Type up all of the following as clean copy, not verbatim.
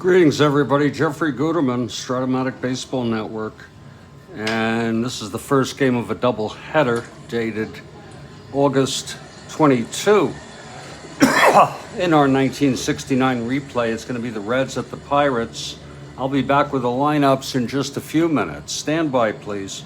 Greetings, everybody. Jeffrey Guterman, Strat-O-Matic Baseball Network. And this is the first game of a doubleheader dated August 22. In our 1969 replay, it's going to be the Reds at the Pirates. I'll be back with the lineups in just a few minutes. Stand by, please.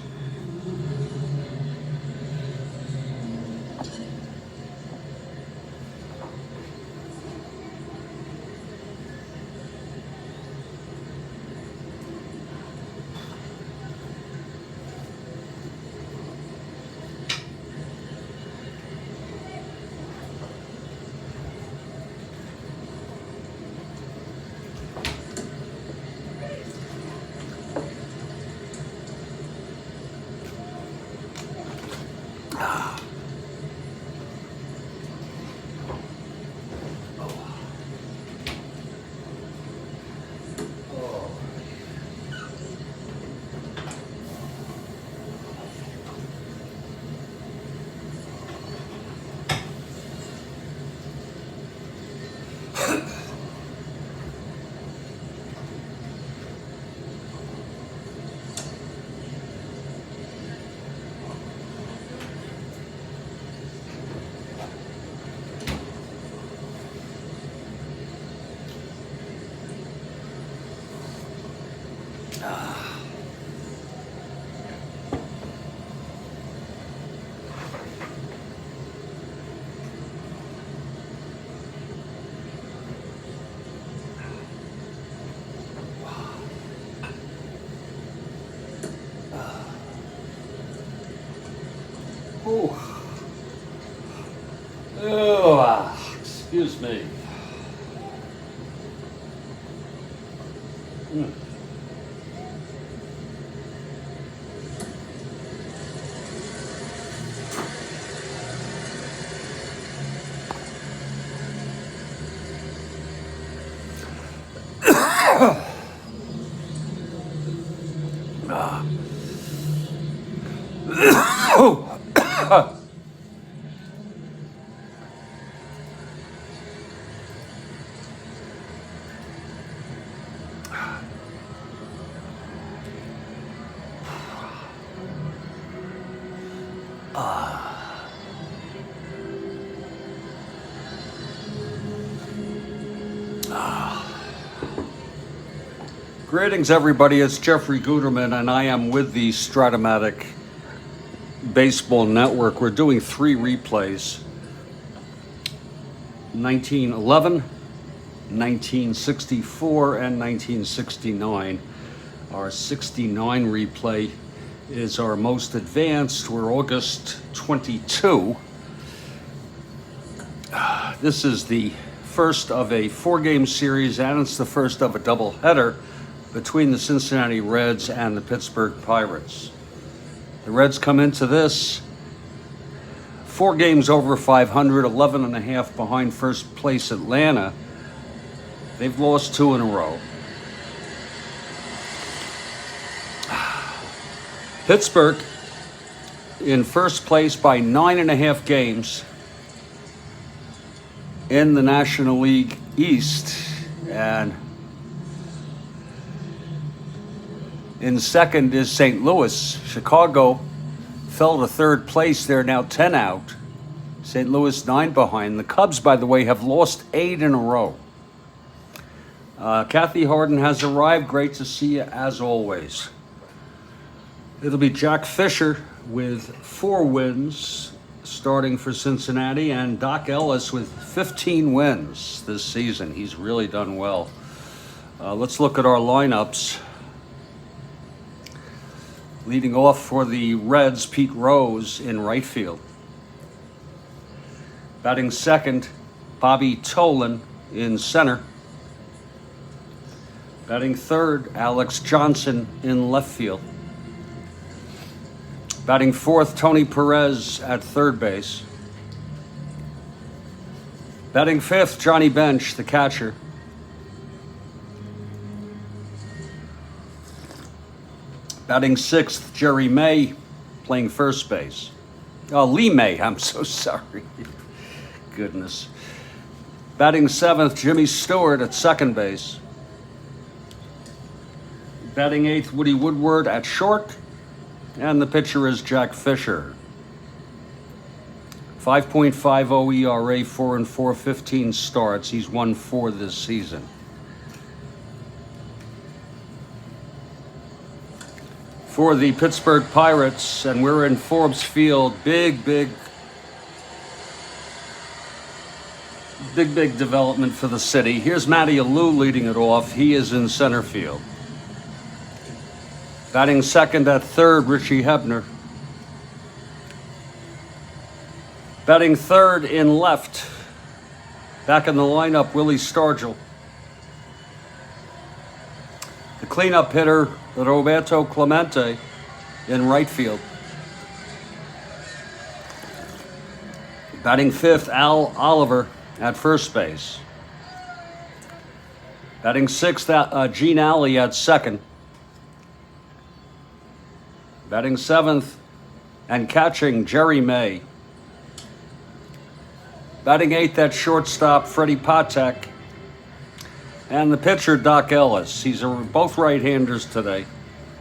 Excuse me. Greetings, everybody. It's Jeffrey Guterman, and I am with the Strat-O-Matic Baseball Network. We're doing three replays: 1911, 1964, and 1969. Our 69 replay is our most advanced. We're August 22. This is the first of a four-game series, and it's the first of a doubleheader between the Cincinnati Reds and the Pittsburgh Pirates. The Reds come into this 4 games over 500, 11 and a half behind first place Atlanta. They've lost 2 in a row. Pittsburgh in first place by 9.5 games in the National League East, and in second is St. Louis. Chicago fell to third place. They're now 10 out. St. Louis 9 behind. The Cubs, by the way, have lost 8 in a row. Kathy Harden has arrived. Great to see you, as always. It'll be Jack Fisher with 4 wins starting for Cincinnati, and Doc Ellis with 15 wins this season. He's really done well. Let's look at our lineups. Leading off for the Reds, Pete Rose in right field. Batting second, Bobby Tolan in center. Batting third, Alex Johnson in left field. Batting fourth, Tony Perez at third base. Batting fifth, Johnny Bench, the catcher. Batting sixth, Jerry May, playing first base. Lee May, I'm so sorry. Goodness. Batting seventh, Jimmy Stewart at second base. Batting eighth, Woody Woodward at short. And the pitcher is Jack Fisher. 5.50 ERA, 4-4, 15 starts. He's won 4 this season. For the Pittsburgh Pirates, and we're in Forbes Field, big development for the city. Here's Matty Alou leading it off. He is in center field. Batting second at third, Richie Hebner. Batting third in left, back in the lineup, Willie Stargell. The cleanup hitter, Roberto Clemente, in right field. Batting fifth, Al Oliver at first base. Batting sixth, Gene Alley at second. Batting seventh and catching, Jerry May. Batting eighth at shortstop, Freddie Patek. And the pitcher, Doc Ellis. He's both right-handers today.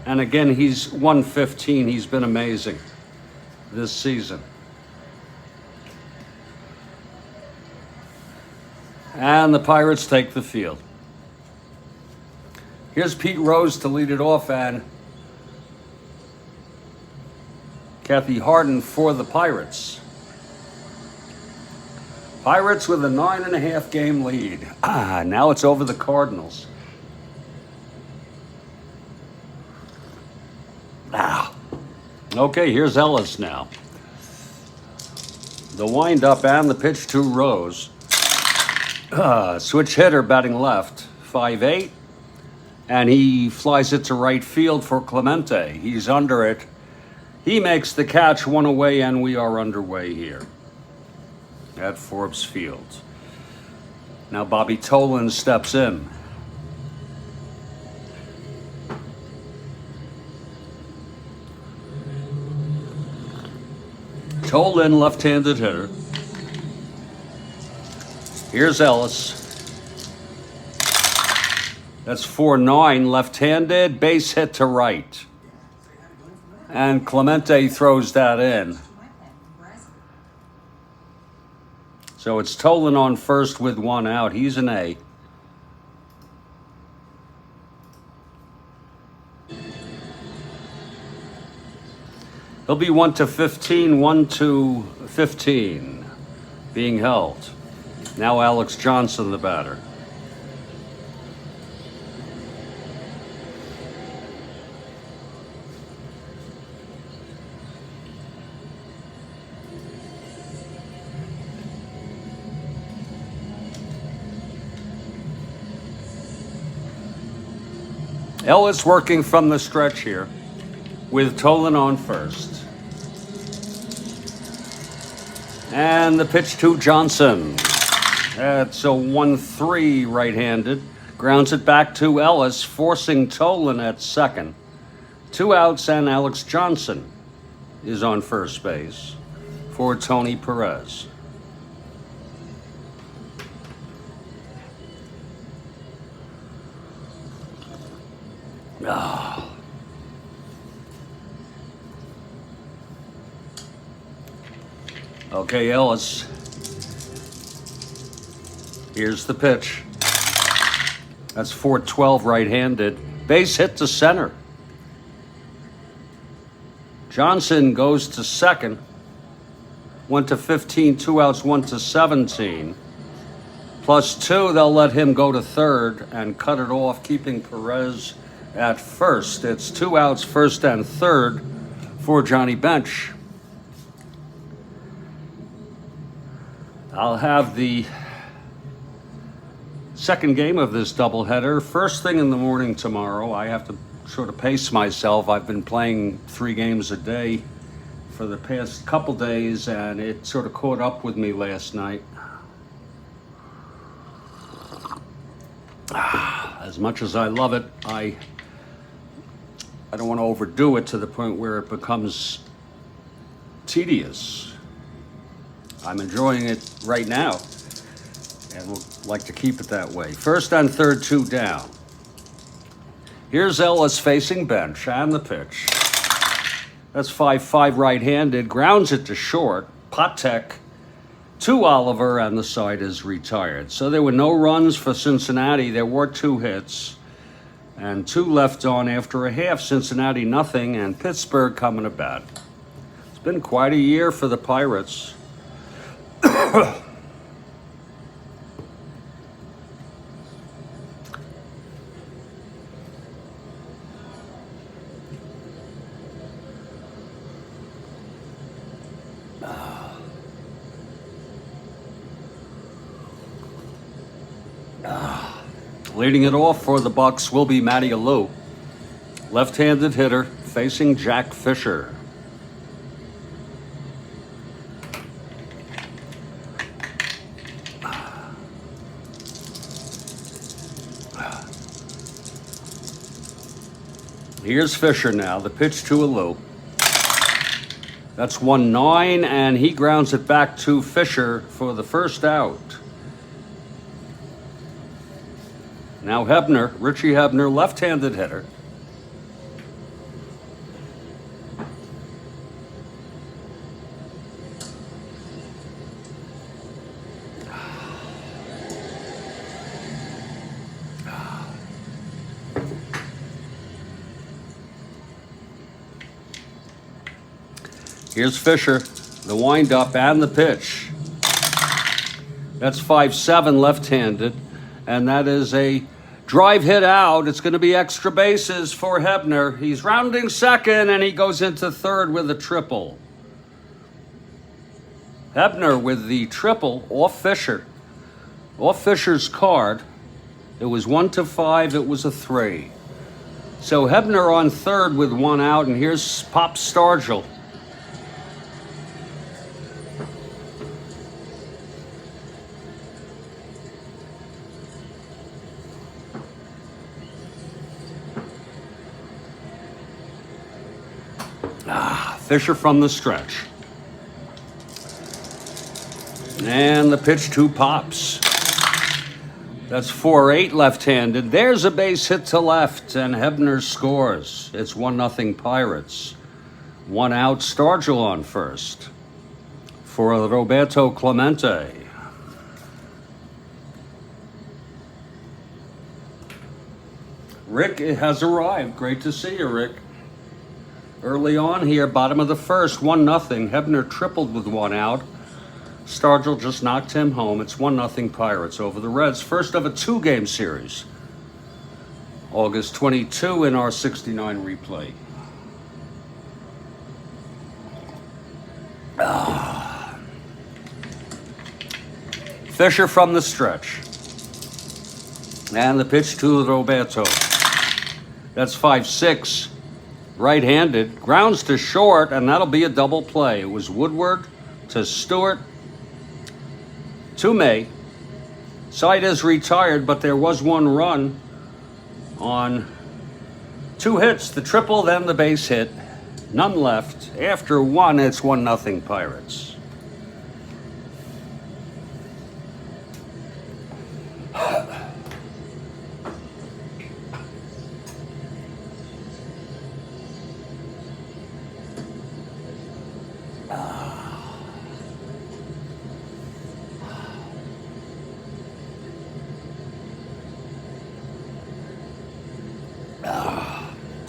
And again, he's 115. He's been amazing this season. And the Pirates take the field. Here's Pete Rose to lead it off, and Kathy Harden for the Pirates. Pirates with a 9.5 game lead. Now it's over the Cardinals. Okay, here's Ellis now. The windup and the pitch to Rose. Switch hitter batting left, 5'8", and he flies it to right field for Clemente. He's under it. He makes the catch, one away, and we are underway here at Forbes Field. Now Bobby Tolan steps in. Tolan, left-handed hitter. Here's Ellis. That's 4-9, left-handed, base hit to right. And Clemente throws that in. So it's Tolan on first with 1 out. He's an A. He'll be 1-15, 1-15 being held. Now Alex Johnson, the batter. Ellis working from the stretch here with Tolan on first. And the pitch to Johnson. That's a 1-3 right-handed. Grounds it back to Ellis, forcing Tolan at second. 2 outs, and Alex Johnson is on first base for Tony Perez. Okay, Ellis. Here's the pitch. That's 4-12 right-handed. Base hit to center. Johnson goes to second. 1-15, 2 outs, 1-17. +2, they'll let him go to third and cut it off, keeping Perez at first. It's 2 outs, first and third for Johnny Bench. I'll have the second game of this doubleheader first thing in the morning tomorrow. I have to sort of pace myself. I've been playing 3 games a day for the past couple days, and it sort of caught up with me last night. As much as I love it, I don't want to overdo it to the point where it becomes tedious. I'm enjoying it right now, and we'll like to keep it that way. First and third, 2 down. Here's Ellis facing bench and the pitch. That's 5-5 right-handed. Grounds it to short. Patek to Oliver, and the side is retired. So there were no runs for Cincinnati. There were 2 hits and 2 left on after a half. Cincinnati nothing, and Pittsburgh coming to bat. It's been quite a year for the Pirates. Leading it off for the Bucks will be Matty Alou, left-handed hitter facing Jack Fisher. Here's Fisher now, the pitch to Alou. That's 1-9, and he grounds it back to Fisher for the first out. Now Hebner, Richie Hebner, left-handed hitter. Here's Fisher, the windup and the pitch. That's 5-7 left-handed, and that is a drive hit out. It's going to be extra bases for Hebner. He's rounding second, and he goes into third with a triple. Hebner with the triple off Fisher. Off Fisher's card. It was 1-5. It was a 3. So Hebner on third with 1 out, and here's Pop Stargell. Fisher from the stretch. And the pitch to Pops. That's 4-8 left-handed. There's a base hit to left, and Hebner scores. It's 1-0 Pirates. 1 out, Stargell on first for Roberto Clemente. Rick has arrived. Great to see you, Rick. Early on here, bottom of the first, 1-0. Hebner tripled with 1 out. Stargell just knocked him home. It's 1-0 Pirates over the Reds. First of a 2-game series. August 22 in our 69 replay. Fisher from the stretch. And the pitch to Roberto. That's 5-6. Right-handed, grounds to short, and that'll be a double play. It was Woodward to Stewart to May. Side is retired, but there was 1 run on 2 hits. The triple, then the base hit. None left. After 1, it's 1-0 Pirates.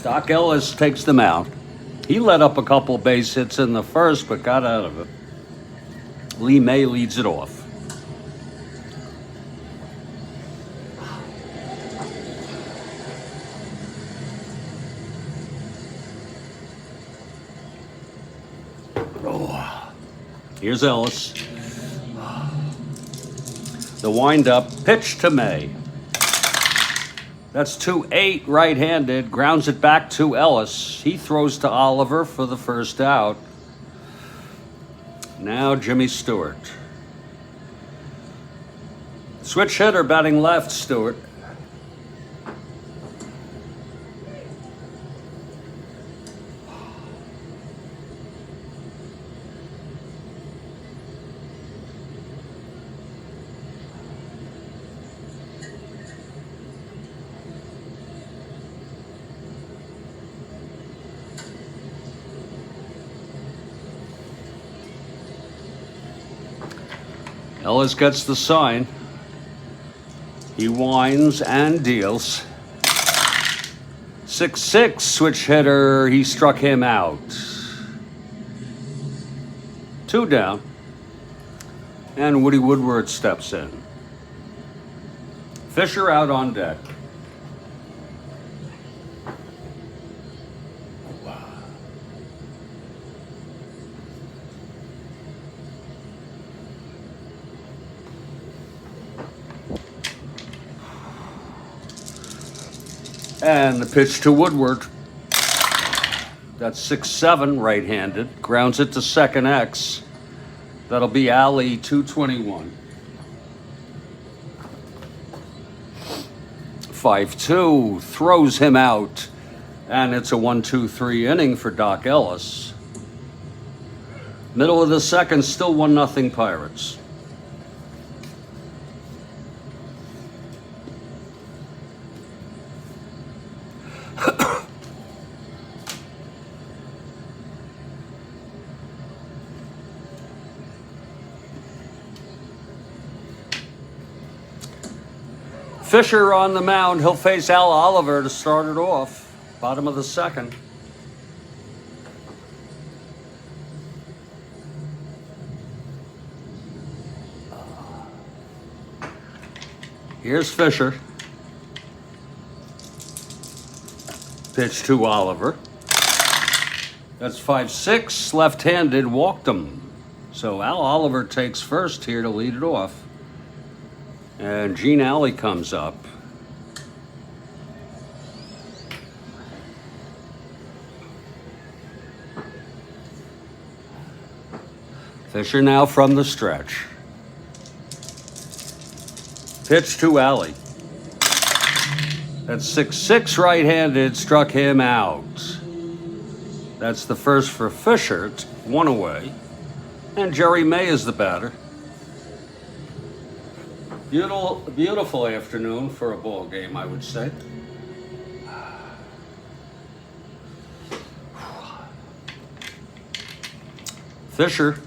Doc Ellis takes them out. He let up a couple base hits in the first, but got out of it. Lee May leads it off. Oh. Here's Ellis. The windup, pitch to May. That's 2-8 right-handed, grounds it back to Ellis. He throws to Oliver for the first out. Now Jimmy Stewart. Switch hitter batting left, Stewart. Ellis gets the sign. He winds and deals. 6-6, switch hitter. He struck him out. 2 down. And Woody Woodward steps in. Fisher out on deck. And the pitch to Woodward. That's 6-7, right-handed. Grounds it to second X. That'll be alley 221. 5-2, throws him out. And it's a 1-2-3 inning for Doc Ellis. Middle of the second, still 1-0 Pirates. Fisher on the mound. He'll face Al Oliver to start it off. Bottom of the second. Here's Fisher. Pitch to Oliver. That's 5-6, left-handed, walked him. So Al Oliver takes first here to lead it off. And Gene Alley comes up. Fisher now from the stretch. Pitch to Alley. That's 6-6, right-handed, struck him out. That's the first for Fisher. It's 1 away. And Jerry May is the batter. Beautiful afternoon for a ball game, I would say. Fisher.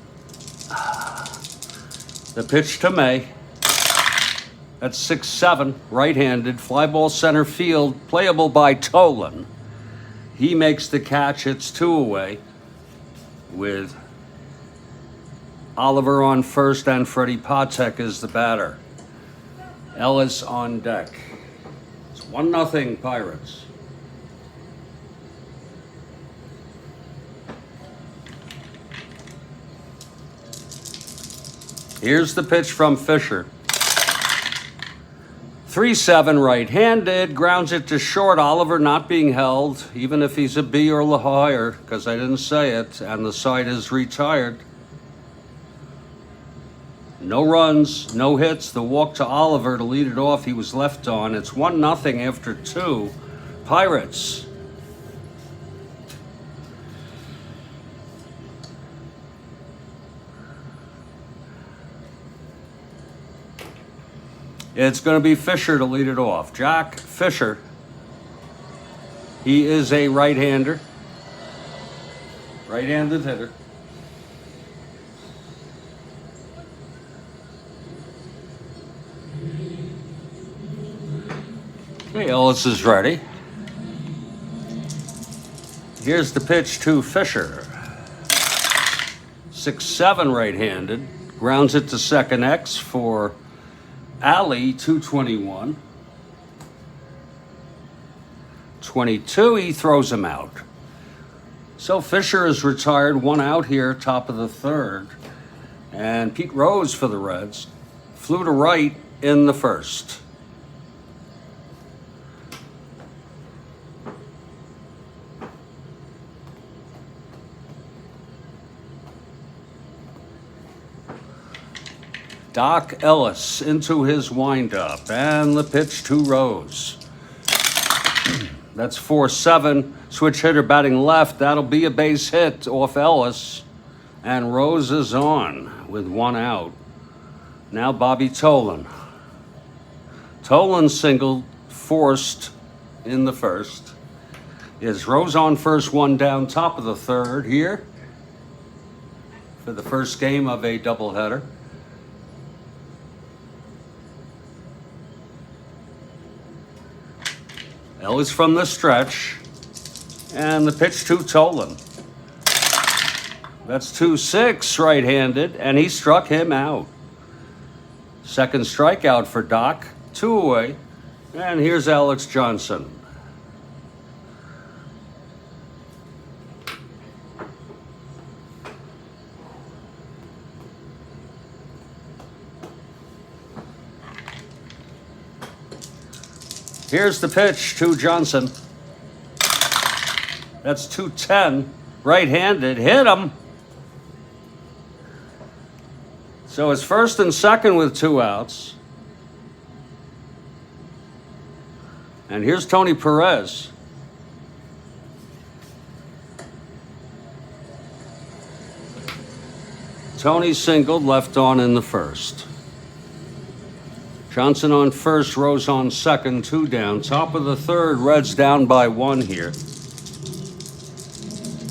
The pitch to May. That's 6-7, right-handed, fly ball center field, playable by Tolan. He makes the catch. It's 2 away with Oliver on first and Freddie Patek is the batter. Ellis on deck. It's 1-0 Pirates. Here's the pitch from Fisher. 3-7, right-handed, grounds it to short. Oliver not being held, even if he's a B or La higher, because I didn't say it, and the side is retired. No runs, no hits. The walk to Oliver to lead it off. He was left on. It's 1-0 after 2. Pirates. It's going to be Fisher to lead it off. Jack Fisher. He is a right-hander. Right-handed hitter. Okay, Ellis is ready. Here's the pitch to Fisher. 6-7, right-handed. Grounds it to second X for Alley, 221. 22, he throws him out. So Fisher is retired, 1 out here, top of the third. And Pete Rose for the Reds flew to right in the first. Doc Ellis into his windup, and the pitch to Rose. That's 4-7, switch hitter batting left. That'll be a base hit off Ellis, and Rose is on with 1 out. Now Bobby Tolan. Tolan singled, forced in the first. Is Rose on first, 1 down, top of the third here for the first game of a doubleheader. Ellis from the stretch. And the pitch to Tolan. That's 2-6 right-handed, and he struck him out. Second strikeout for Doc, 2 away. And here's Alex Johnson. Here's the pitch to Johnson. That's 2-10, right-handed, hit him. So it's first and second with 2 outs. And here's Tony Perez. Tony singled, left on in the first. Johnson on first, Rose on second, 2 down. Top of the third, Reds down by 1 here.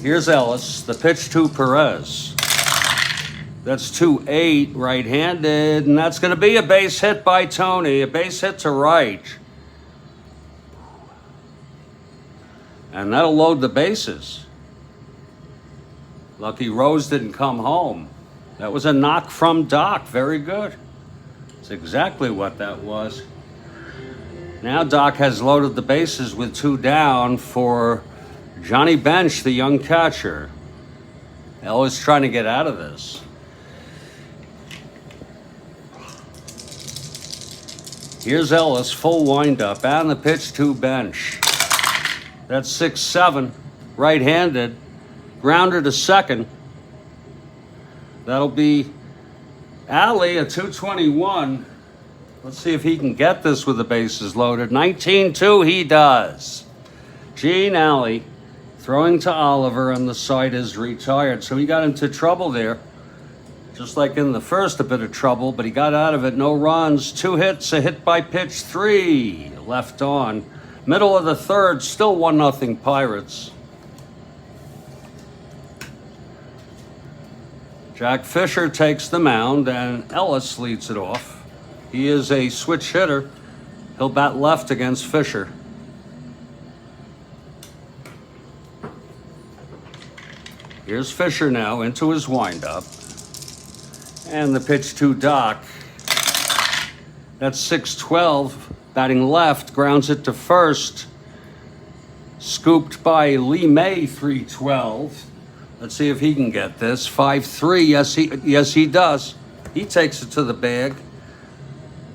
Here's Ellis, the pitch to Perez. That's 2-8, right-handed, and that's going to be a base hit by Tony, a base hit to right. And that'll load the bases. Lucky Rose didn't come home. That was a knock from Doc, very good. That's exactly what that was. Now Doc has loaded the bases with 2 down for Johnny Bench, the young catcher. Ellis trying to get out of this. Here's Ellis, full windup, and the pitch to Bench. That's 6-7, right-handed, grounder to second. That'll be Alley, a 221. Let's see if he can get this with the bases loaded. 19-2, he does. Gene Alley throwing to Oliver, and the side is retired. So he got into trouble there. Just like in the first, a bit of trouble, but he got out of it. No runs, 2 hits, a hit by pitch, 3 left on. Middle of the third, still 1-0 Pirates. Jack Fisher takes the mound, and Ellis leads it off. He is a switch hitter. He'll bat left against Fisher. Here's Fisher now into his windup. And the pitch to Doc. That's 6-12. Batting left, grounds it to first. Scooped by Lee May, 3-12. Let's see if he can get this. 5-3. Yes, he does. He takes it to the bag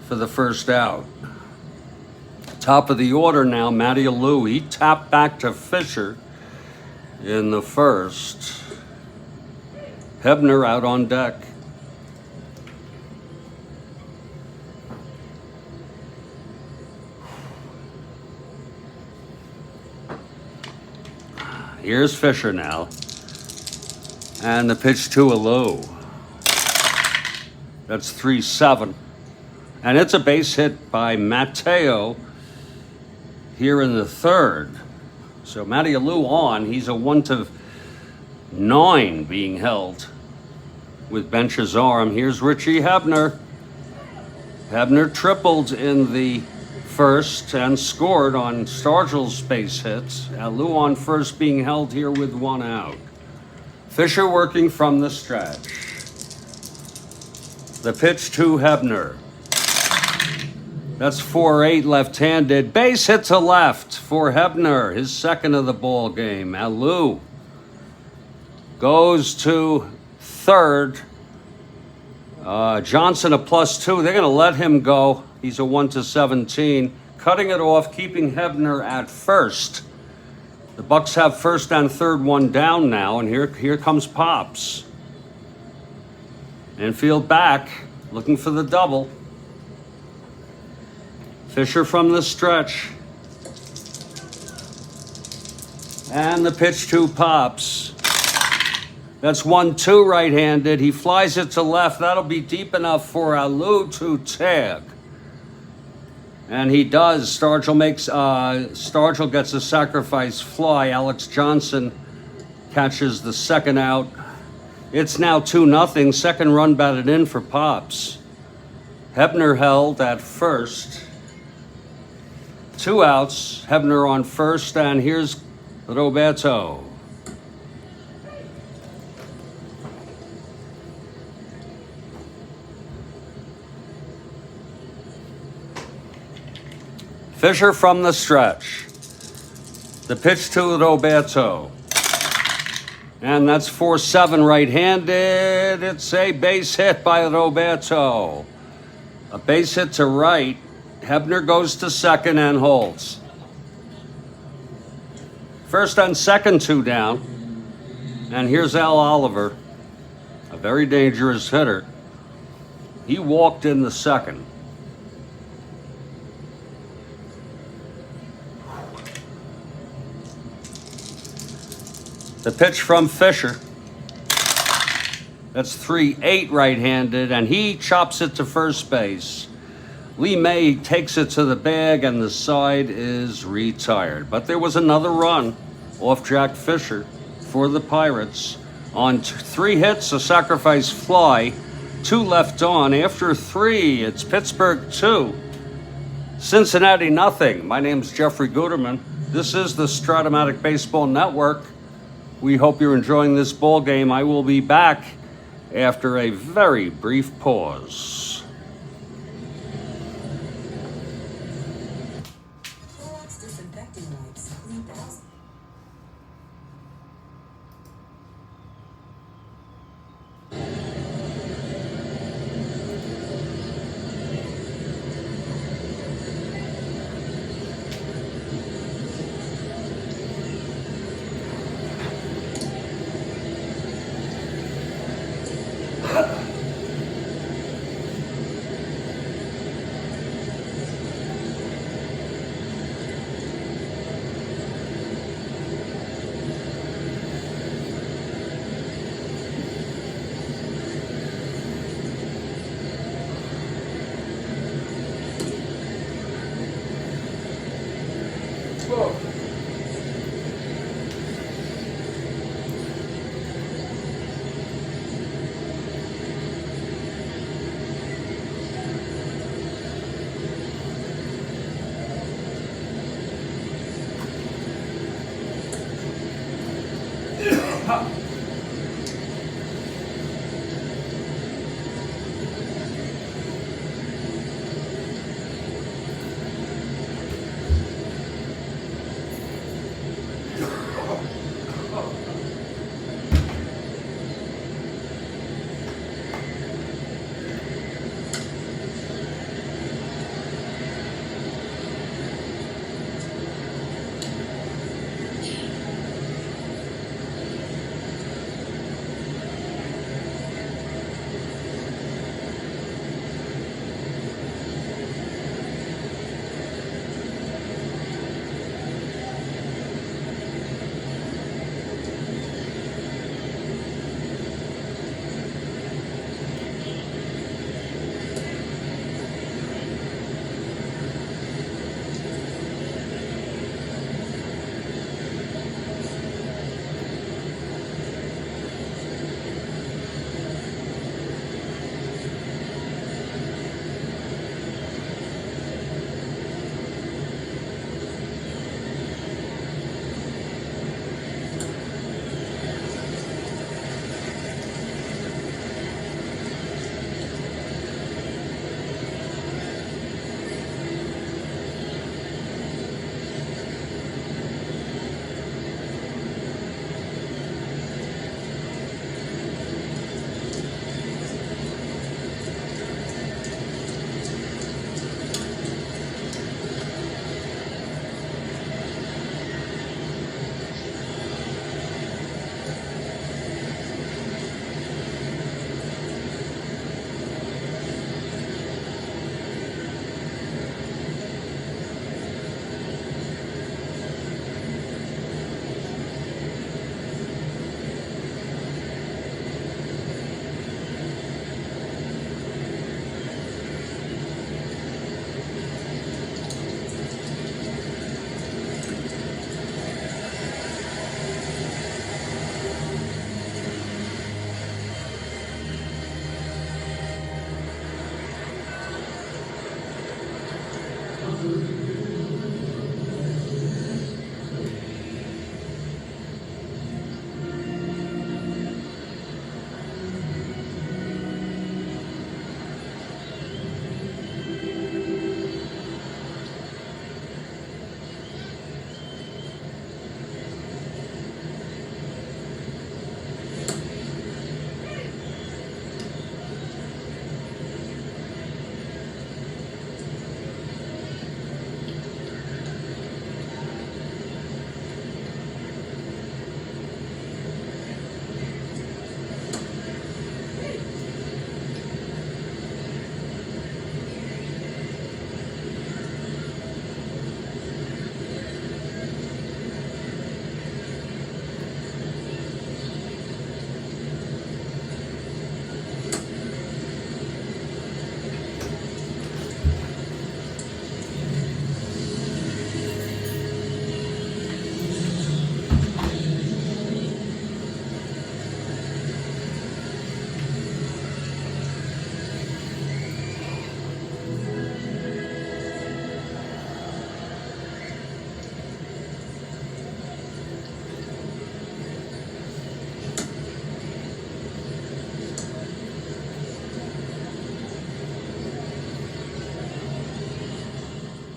for the first out. Top of the order now, Matty Alou. He tapped back to Fisher in the first. Hebner out on deck. Here's Fisher now. And the pitch to Alou. That's 3-7. And it's a base hit by Mateo here in the third. So Matty Alou on. He's a 1-9 being held with Bench's arm. Here's Richie Hebner. Hebner tripled in the first and scored on Stargell's base hits. Alou on first being held here with 1 out. Fisher working from the stretch. The pitch to Hebner. That's 4-8 left-handed. Base hit to left for Hebner, his second of the ball game. Alou goes to third. Johnson a +2. They're going to let him go. He's a 1-17. Cutting it off, keeping Hebner at first. The Bucks have first and third, 1 down now, and here comes Pops. Infield back, looking for the double. Fisher from the stretch. And the pitch to Pops. That's 1-2 right-handed. He flies it to left. That'll be deep enough for Alou to tag. And he does. Stargell gets a sacrifice fly. Alex Johnson catches the second out. It's now 2-0. Second run batted in for Pops. Hebner held at first. 2 outs. Hebner on first, and here's Roberto. Fisher from the stretch. The pitch to Roberto. And that's 4-7 right-handed. It's a base hit by Roberto. A base hit to right. Hebner goes to second and holds. First and second, 2 down. And here's Al Oliver, a very dangerous hitter. He walked in the second. The pitch from Fisher. That's 3-8 right-handed, and he chops it to first base. Lee May takes it to the bag, and the side is retired. But there was another run off Jack Fisher for the Pirates. On 3 hits, a sacrifice fly, 2 left on. After 3, it's Pittsburgh 2, Cincinnati nothing. My name's Jeffrey Guterman. This is the Strat-O-Matic Baseball Network. We hope you're enjoying this ball game. I will be back after a very brief pause.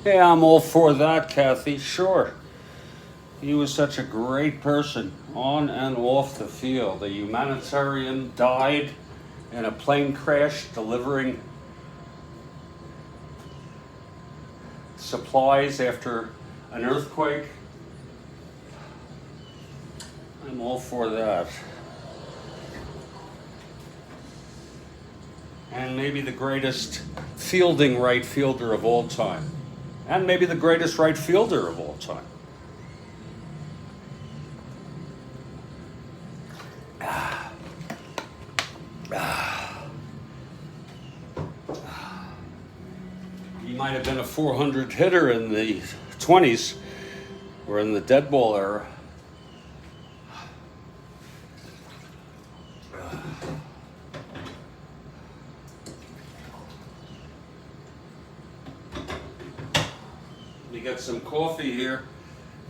Yeah, I'm all for that, Kathy. Sure. He was such a great person on and off the field. A humanitarian, died in a plane crash delivering supplies after an earthquake. I'm all for that. And maybe the greatest fielding right fielder of all time. And maybe the greatest right fielder of all time. He might have been a 400 hitter in the 20s or in the dead ball era. We get some coffee here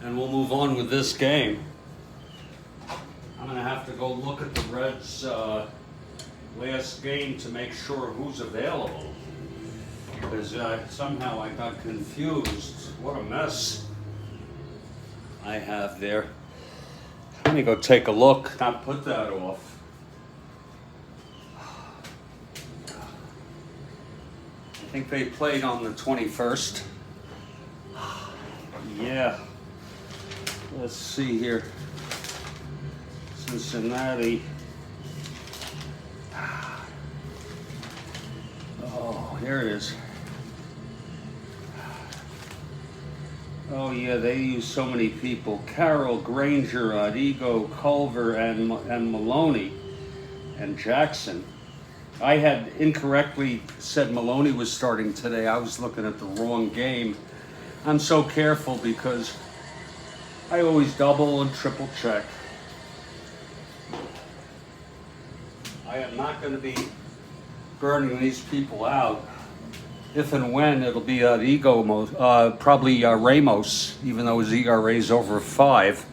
and we'll move on with this game. I'm going to have to go look at the Reds' last game to make sure who's available. Because somehow I got confused. What a mess I have there. Let me go take a look, not put that off. I think they played on the 21st. Yeah. Let's see here. Cincinnati. Oh, here it is. Oh yeah, they use so many people. Carroll, Granger, Odigo, Culver, and Maloney, and Jackson. I had incorrectly said Maloney was starting today. I was looking at the wrong game. I'm so careful because I always double and triple check. I am not going to be burning these people out. If and when, it'll be probably Ramos, even though his ERA is over 5.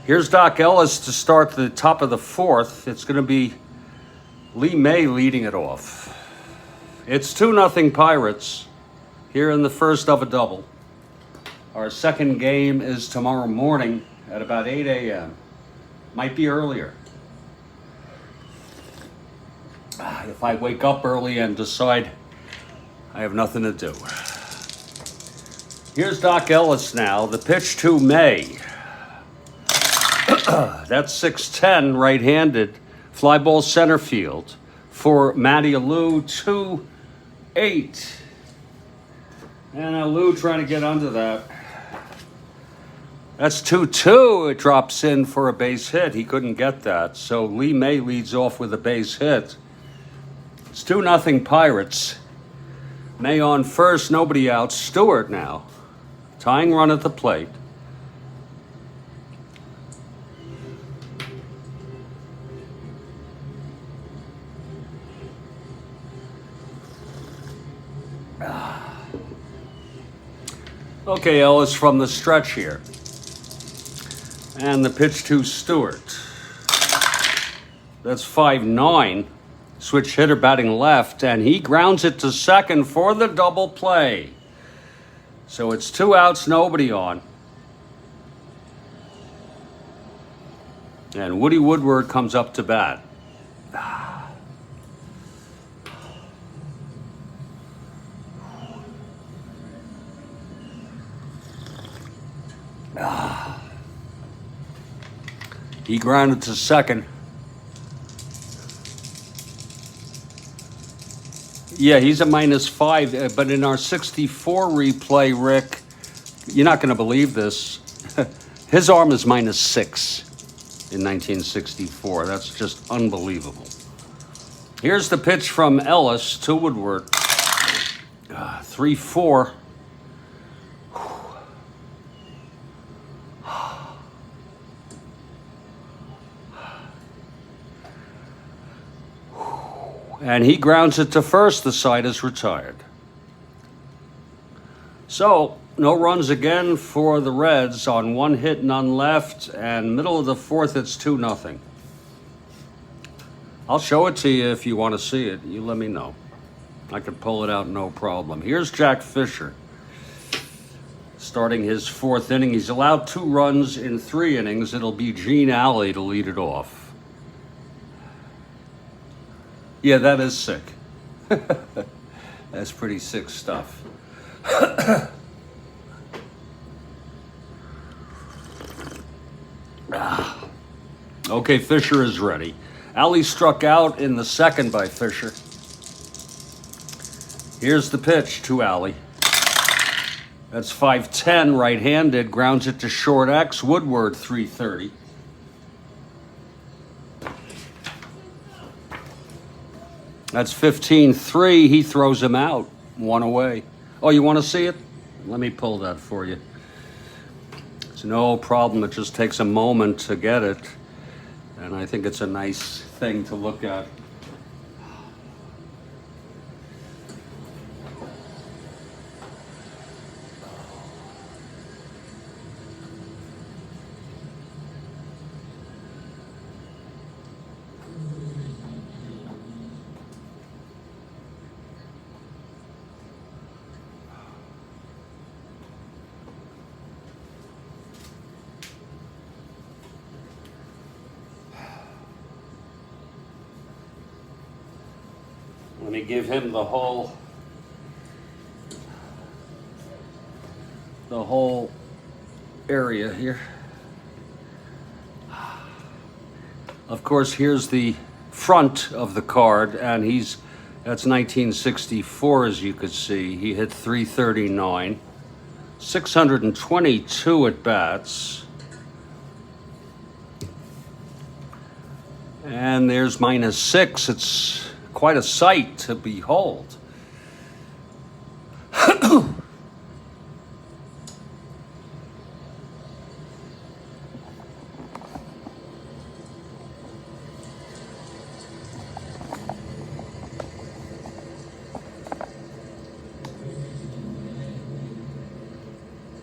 Here's Doc Ellis to start the top of the 4th. It's going to be Lee May leading it off. It's 2-0 Pirates here in the first of a double. Our second game is tomorrow morning at about 8 a.m. Might be earlier. If I wake up early and decide I have nothing to do. Here's Doc Ellis now. The pitch to May. That's 6'10", right-handed. Fly ball center field for Matty Alou, 2-8. And Alou trying to get under that. That's 2-2. It drops in for a base hit. He couldn't get that. So Lee May leads off with a base hit. It's 2-0 Pirates. May on first, nobody out. Stewart now. Tying run at the plate. Okay, Ellis from the stretch here. And the pitch to Stewart. That's 5-9. Switch hitter batting left, and he grounds it to second for the double play. So it's 2 outs, nobody on. And Woody Woodward comes up to bat. He grounded to second. Yeah, he's a -5, but in our 64 replay, Rick, you're not going to believe this. His arm is -6 in 1964. That's just unbelievable. Here's the pitch from Ellis to Woodward. 3-4. And he grounds it to first. The side is retired. So, no runs again for the Reds on 1 hit, none left. And middle of the 4th, it's 2-0. I'll show it to you if you want to see it. You let me know. I could pull it out no problem. Here's Jack Fisher, starting his 4th inning. He's allowed 2 runs in 3 innings. It'll be Gene Alley to lead it off. Yeah, that is sick. That's pretty sick stuff. Okay, Fisher is ready. Alley struck out in the 2nd by Fisher. Here's the pitch to Alley. That's 5-10, right-handed, grounds it to short X. Woodward, 330. That's 15-3. He throws him out. 1 away. Oh, you want to see it? Let me pull that for you. It's no problem. It just takes a moment to get it. And I think it's a nice thing to look at. Let me give him the whole area here. Of course, here's the front of the card, and that's 1964, as you could see. He hit 339, 622 at bats. And there's -6. It's quite a sight to behold.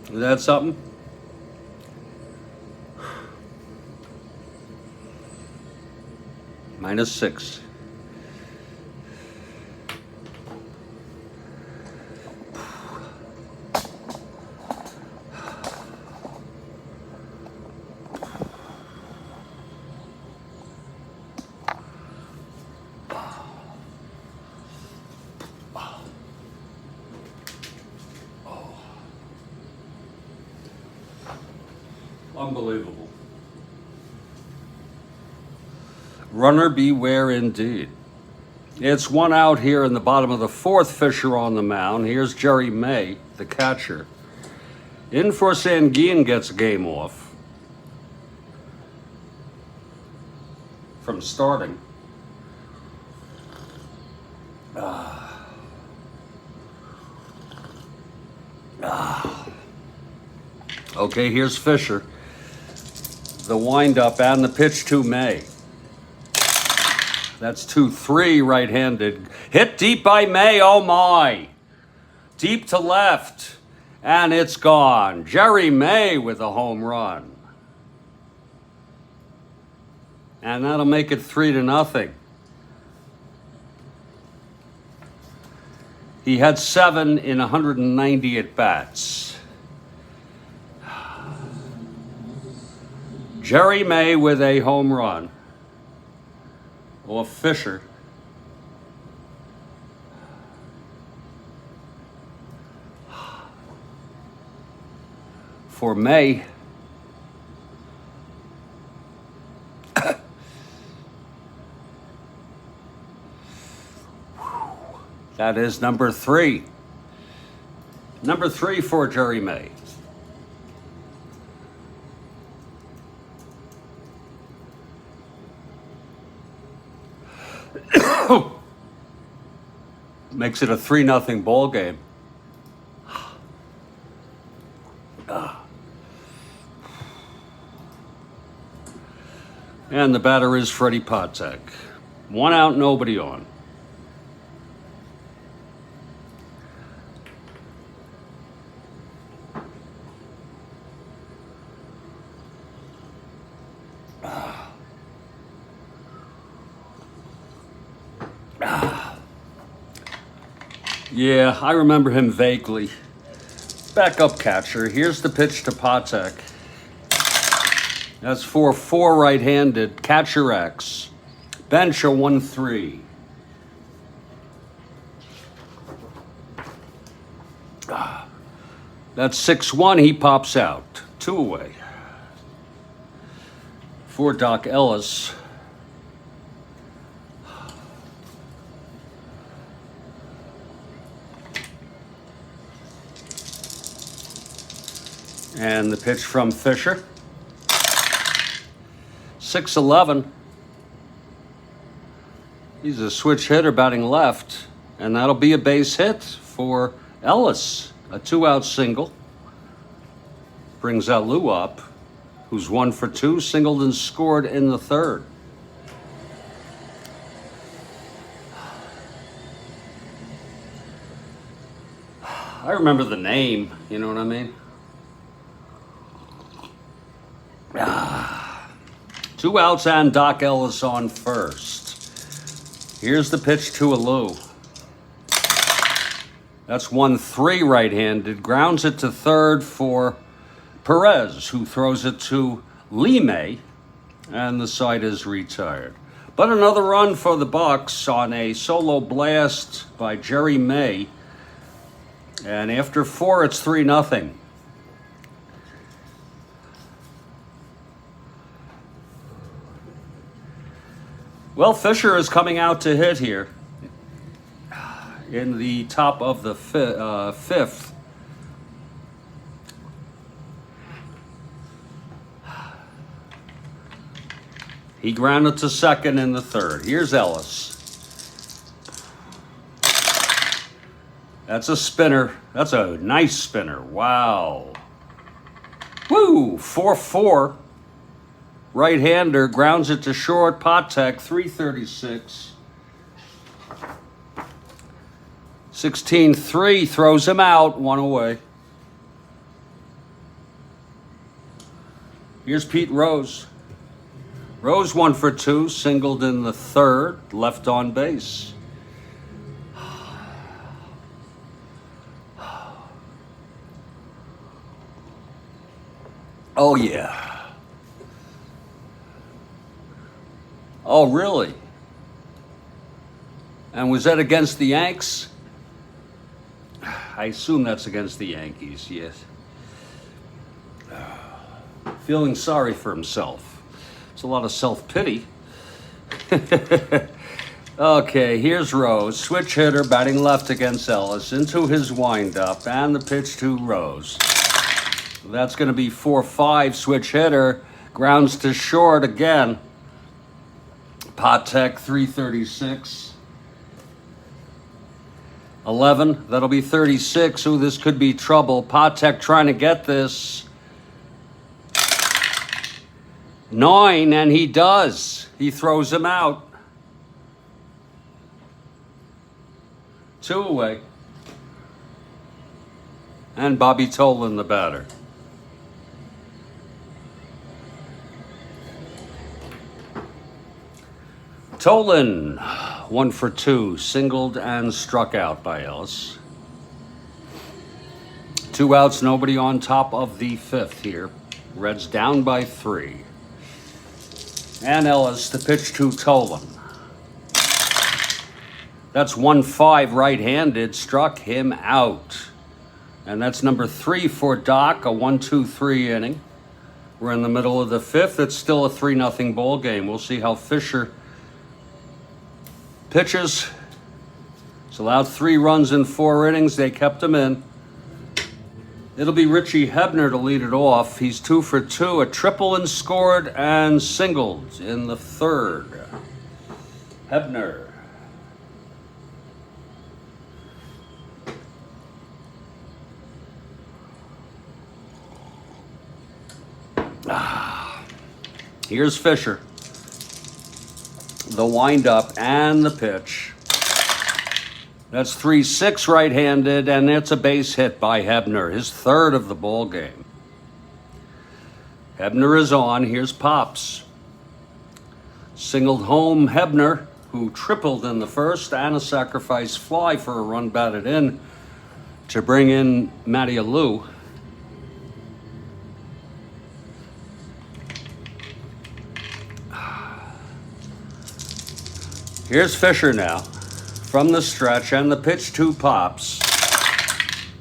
Is that something? -6. Unbelievable. Runner beware indeed. It's 1 out here in the bottom of the 4th. Fisher on the mound. Here's Jerry May, the catcher. In for Sanguin, gets game off from starting. Okay, here's Fisher. The windup and the pitch to May. That's 2-3, right-handed. Hit deep by May, oh my. Deep to left, and it's gone. Jerry May with a home run. And that'll make it 3-0. He had 7 in 190 at-bats. Jerry May with a home run. Or Fisher. For May. That is number 3. Number 3 for Jerry May. Makes it a 3-0 ball game. And the batter is Freddie Patek. 1 out, nobody on. Yeah, I remember him vaguely. Backup catcher. Here's the pitch to Patek. That's 4-4 right-handed. Catcher X. Bench a 1-3. That's 6-1. He pops out. 2 away. For Doc Ellis. And the pitch from Fisher. 6-11. He's a switch hitter batting left. And that'll be a base hit for Ellis. A 2-out single. Brings out Lou up, who's 1 for 2, singled and scored in the third. I remember the name, you know what I mean? 2 outs and Doc Ellis on first. Here's the pitch to Lou. That's 1-3 right-handed. Grounds it to third for Perez, who throws it to Lime, and the side is retired. But another run for the Bucks on a solo blast by Jerry May. And after 4, it's 3-0. Well, Fisher is coming out to hit here in the top of the fifth. He grounded to second in the third. Here's Ellis. That's a spinner. That's a nice spinner. Wow. Woo! 4-4. Right-hander grounds it to short. Patek, 336. 16-3 throws him out. 1 away. Here's Pete Rose. Rose 1 for 2, singled in the third, left on base. Oh, yeah. Oh, really? And was that against the Yanks? I assume that's against the Yankees, yes. Feeling sorry for himself. It's a lot of self-pity. Okay, here's Rose. Switch hitter, batting left against Ellis. Into his windup, and the pitch to Rose. That's going to be 4-5. Switch hitter, grounds to short again. Patek, 336. 11, that'll be 36. Ooh, this could be trouble. Patek trying to get this. 9, and he does. He throws him out. 2 away. And Bobby Tolan, the batter. Tolan, 1 for 2, singled and struck out by Ellis. 2 outs, nobody on top of the fifth here. Reds down by 3. And Ellis, the pitch to Tolan. That's 1-5 right-handed, struck him out. And that's number 3 for Doc, a 1-2-3 inning. We're in the middle of the fifth. It's still a 3-0 ball game. We'll see how Fisher pitches. He's allowed 3 runs in 4 innings. They kept him in. It'll be Richie Hebner to lead it off. He's 2 for 2, a triple and scored and singled in the third. Hebner. Here's Fisher. The windup and the pitch. That's 3-6 right-handed, and that's a base hit by Hebner, his third of the ball game. Hebner is on. Here's Pops. Singled home Hebner. who tripled in the first, and a sacrifice fly for a run batted in to bring in Matty Alou. Here's Fisher now from the stretch, and the pitch 2 pops.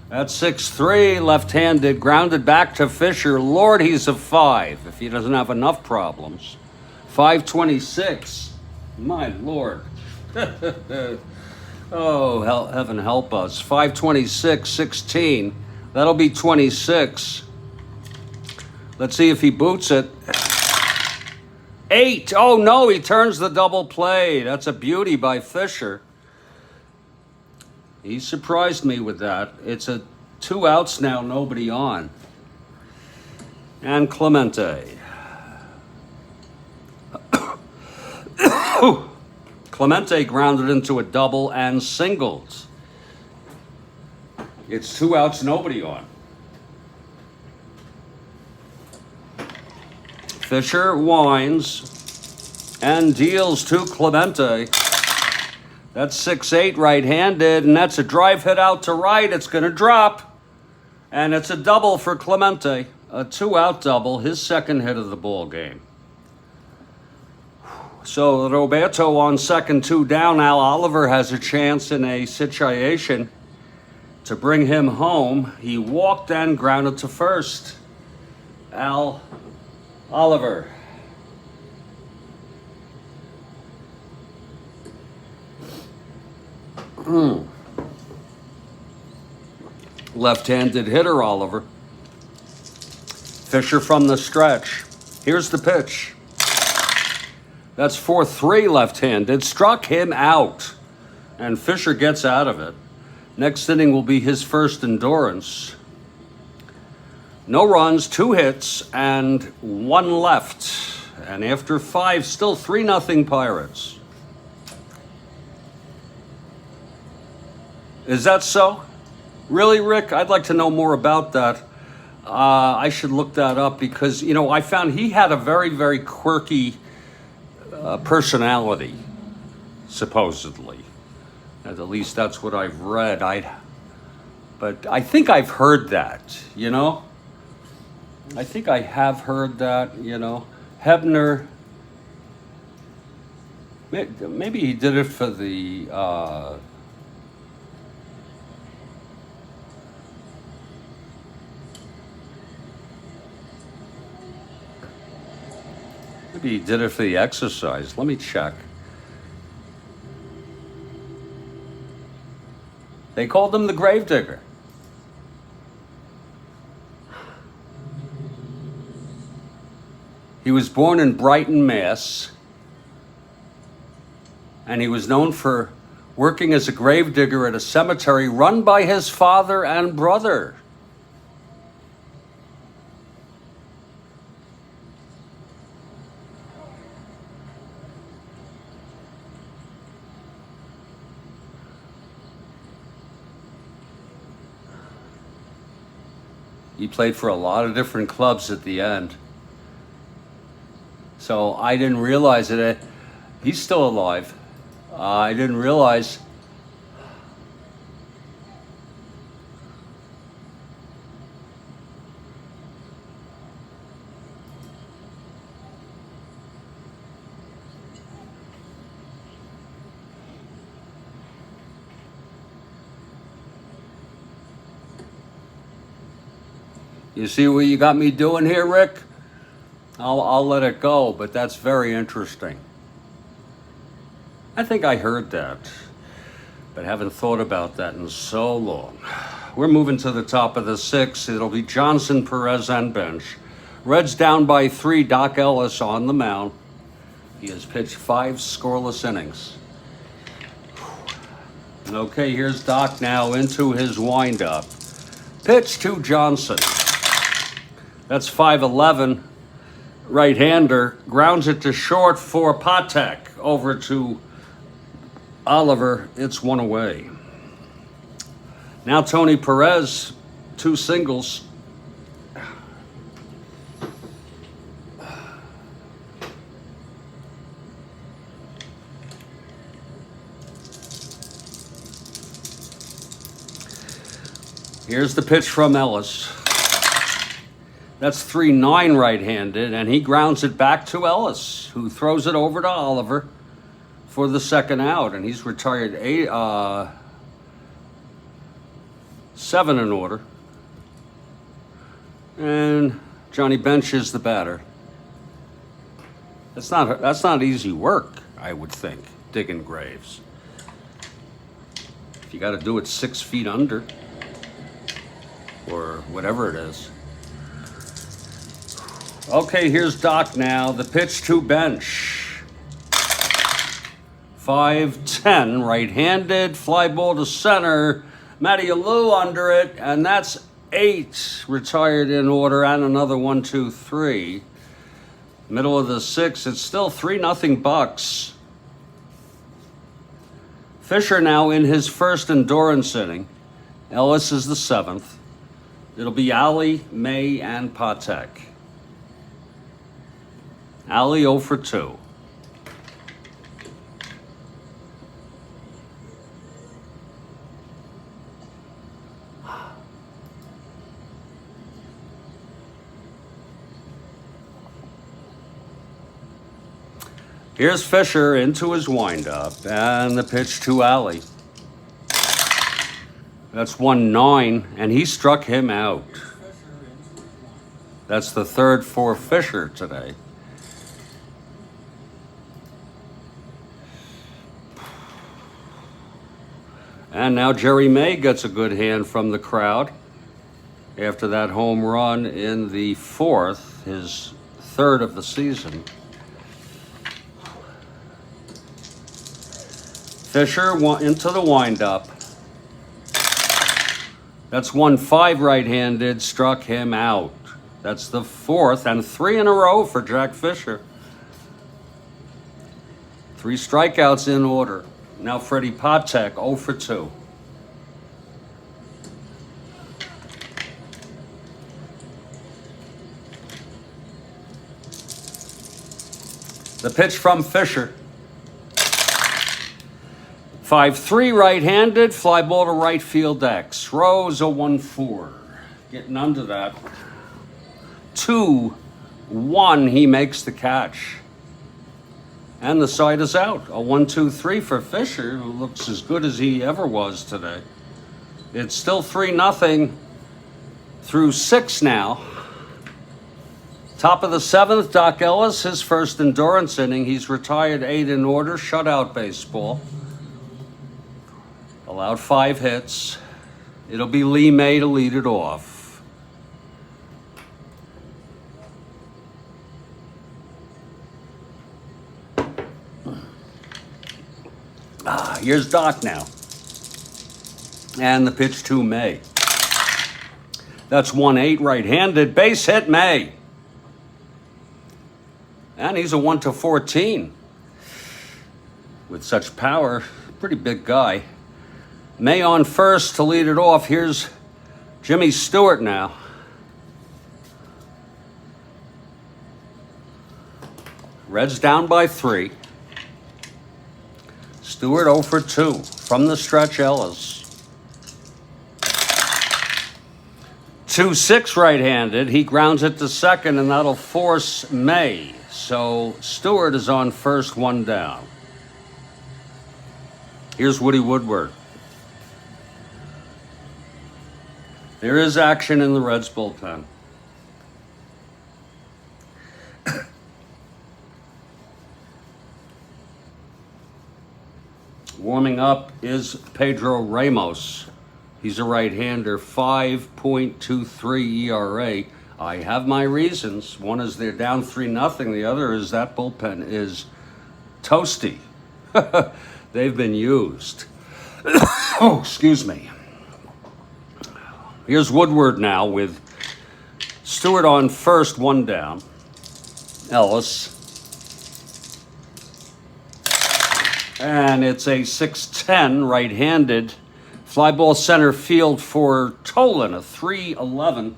That's 6-3, left-handed, grounded back to Fisher. Lord, he's a 5 if he doesn't have enough problems. 526. My Lord. Oh, heaven help us. 526, 16. That'll be 26. Let's see if he boots it. 8. Oh, no, he turns the double play. That's a beauty by Fisher. He surprised me with that. It's a 2 outs now, nobody on. And Clemente. Clemente grounded into a double and singled. It's 2 outs, nobody on. Fisher winds and deals to Clemente. That's 6-8 right-handed, and that's a drive hit out to right. It's going to drop, and it's a double for Clemente. A 2-out double, his second hit of the ball game. So Roberto on second, 2 down. Al Oliver has a chance in a situation to bring him home. He walked and grounded to first. Al Oliver. Left-handed hitter, Oliver. Fisher from the stretch. Here's the pitch. That's 4-3 left-handed. Struck him out. And Fisher gets out of it. Next inning will be his first endurance. No runs, 2 hits, and 1 left. And after 5, still 3-0 Pirates. Is that so? Really, Rick? I'd like to know more about that. I should look that up because, you know, I found he had a very, very quirky personality, supposedly. At least that's what I've read. But I think I've heard that, you know? I think I have heard that, you know. Hebner, maybe he did it for the... Maybe he did it for the exercise. Let me check. They called him the Gravedigger. He was born in Brighton, Mass. And he was known for working as a gravedigger at a cemetery run by his father and brother. He played for a lot of different clubs at the end. So I didn't realize it. He's still alive. I didn't realize. You see what you got me doing here, Rick? I'll let it go, but that's very interesting. I think I heard that, but haven't thought about that in so long. We're moving to the top of the 6th. It'll be Johnson, Perez, and bench. Reds down by 3. Doc Ellis on the mound. He has pitched 5 scoreless innings. Okay, here's Doc now into his windup. Pitch to Johnson. That's 5-11. Right-hander grounds it to short for Patek. Over to Oliver. It's 1 away. Now Tony Perez, 2 singles. Here's the pitch from Ellis. That's 3-9 right-handed, and he grounds it back to Ellis, who throws it over to Oliver for the second out, and he's retired 7 in order. And Johnny Bench is the batter. That's not easy work, I would think, digging graves. If you got to do it 6 feet under, or whatever it is. Okay, here's Doc now. The pitch to Bench. 5-10, right-handed, fly ball to center. Matty Alou under it, and that's 8 retired in order, and another 1, 2, 3. Middle of the 6th, it's still 3-0 Bucks. Fisher now in his first endurance inning. Ellis is the 7th. It'll be Ali, May, and Patek. Ali 0 for 2. Here's Fisher into his windup, and the pitch to Ali. That's 1-9, and he struck him out. That's the 3rd for Fisher today. And now Jerry May gets a good hand from the crowd after that home run in the 4th, his 3rd of the season. Fisher into the windup. That's 1-5 right-handed, struck him out. That's the 4th and 3 in a row for Jack Fisher. 3 strikeouts in order. Now Freddie Patek 0 for 2. The pitch from Fisher. 5-3 right-handed, fly ball to right field X. Rose a 1-4. Getting under that. 2-1, he makes the catch. And the side is out. A 1-2-3 for Fisher, who looks as good as he ever was today. It's still 3-0 through 6 now. Top of the 7th, Doc Ellis, his first endurance inning. He's retired 8 in order, shutout baseball. Allowed 5 hits. It'll be Lee May to lead it off. Here's Doc now. And the pitch to May. That's 1-8 right-handed. Base hit May. And he's a 1-14. With such power, pretty big guy. May on first to lead it off. Here's Jimmy Stewart now. Reds down by 3. Stewart 0 for 2 from the stretch. Ellis. 2-6 right-handed. He grounds it to second, and that'll force May. So Stewart is on first, 1 down. Here's Woody Woodward. There is action in the Reds bullpen. Warming up is Pedro Ramos. He's a right-hander, 5.23 ERA. I have my reasons. One is they're down 3-0. The other is that bullpen is toasty. They've been used. Oh, excuse me. Here's Woodward now with Stewart on first, 1 down. Ellis. And it's a 6-10 right-handed fly ball center field for Tolan, a 3-11.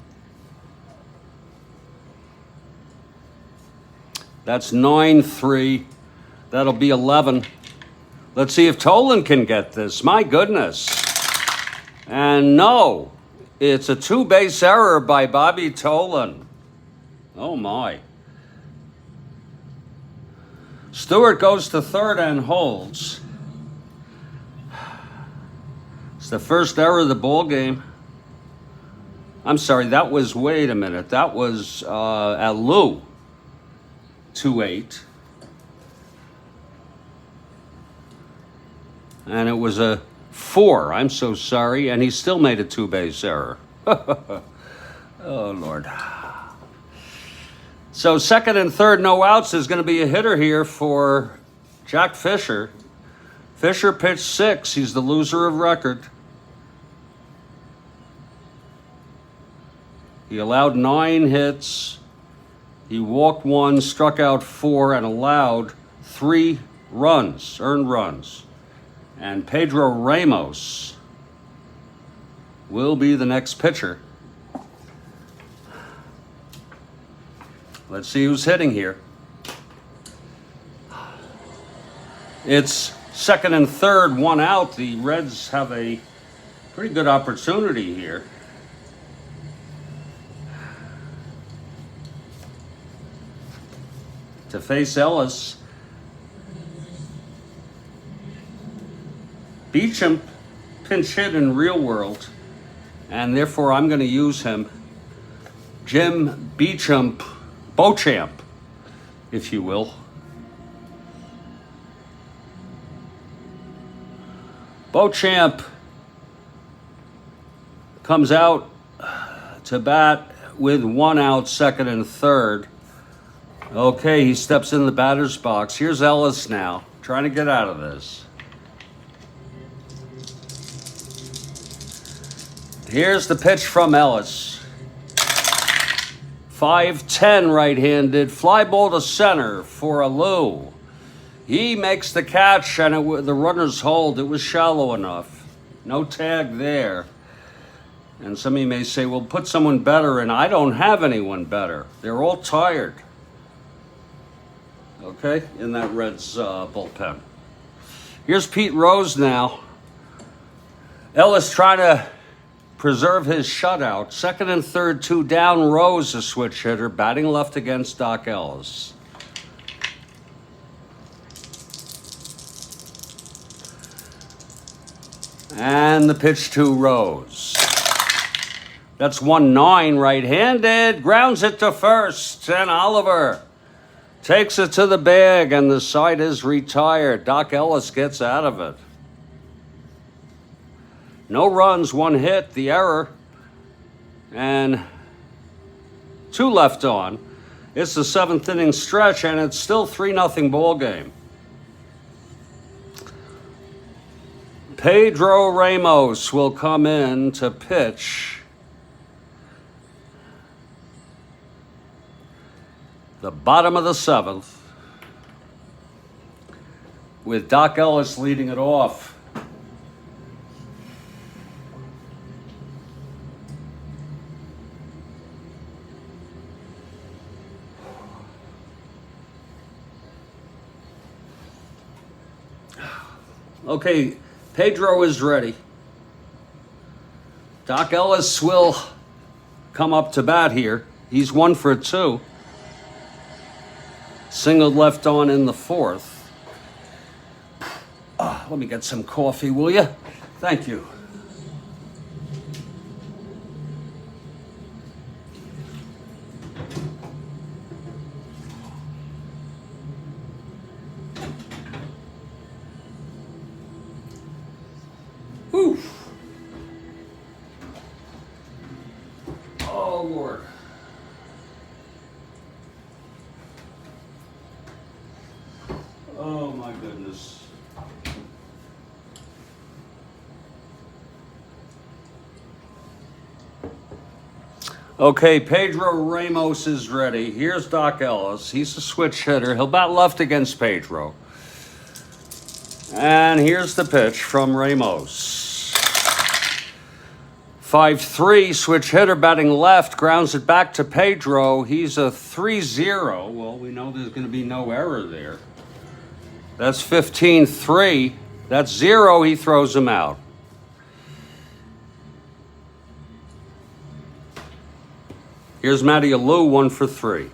That's 9-3. That'll be 11. Let's see if Tolan can get this. My goodness. And no. It's a two-base error by Bobby Tolan. Oh, my. Stewart goes to third and holds. It's the first error of the ball game. I'm sorry, that was, wait a minute, that was at Lou, 2-8. And it was a 4, I'm so sorry, and he still made a two-base error. Oh, Lord. So second and third, no outs. There's going to be a hitter here for Jack Fisher. Fisher pitched 6. He's the loser of record. He allowed 9 hits. He walked 1, struck out 4, and allowed 3 runs, earned runs. And Pedro Ramos will be the next pitcher. Let's see who's hitting here. It's second and third, 1 out. The Reds have a pretty good opportunity here. To face Ellis. Beecham pinch hit in real world, and therefore I'm going to use him. Jim Beecham, Beauchamp, if you will. Beauchamp comes out to bat with 1 out, second and third. Okay, he steps in the batter's box. Here's Ellis now, trying to get out of this. Here's the pitch from Ellis. 5'10", right-handed, fly ball to center for a Lou. He makes the catch, and the runner's hold. It was shallow enough. No tag there. And some of you may say, well, put someone better in. I don't have anyone better. They're all tired. Okay, in that Reds bullpen. Here's Pete Rose now. Ellis trying to preserve his shutout. Second and third, 2 down. Rose, a switch hitter, batting left against Doc Ellis. And the pitch to Rose. That's 1-9, right-handed. Grounds it to first, and Oliver takes it to the bag, and the side is retired. Doc Ellis gets out of it. No runs, 1 hit, the error, and 2 left on. It's the 7th inning stretch, and it's still 3-0 ball game. Pedro Ramos will come in to pitch. The bottom of the 7th, with Doc Ellis leading it off. Okay, Pedro is ready. Doc Ellis will come up to bat here. He's 1 for 2. Single left on in the 4th. Let me get some coffee, will you? Thank you. Whew. Oh, Lord. Oh, my goodness. Okay, Pedro Ramos is ready. Here's Doc Ellis. He's a switch hitter. He'll bat left against Pedro. And here's the pitch from Ramos. 5-3, switch hitter batting left, grounds it back to Pedro. He's a 3-0. Well, we know there's going to be no error there. That's 15-3. That's 0. He throws him out. Here's Matty Alou, 1 for 3.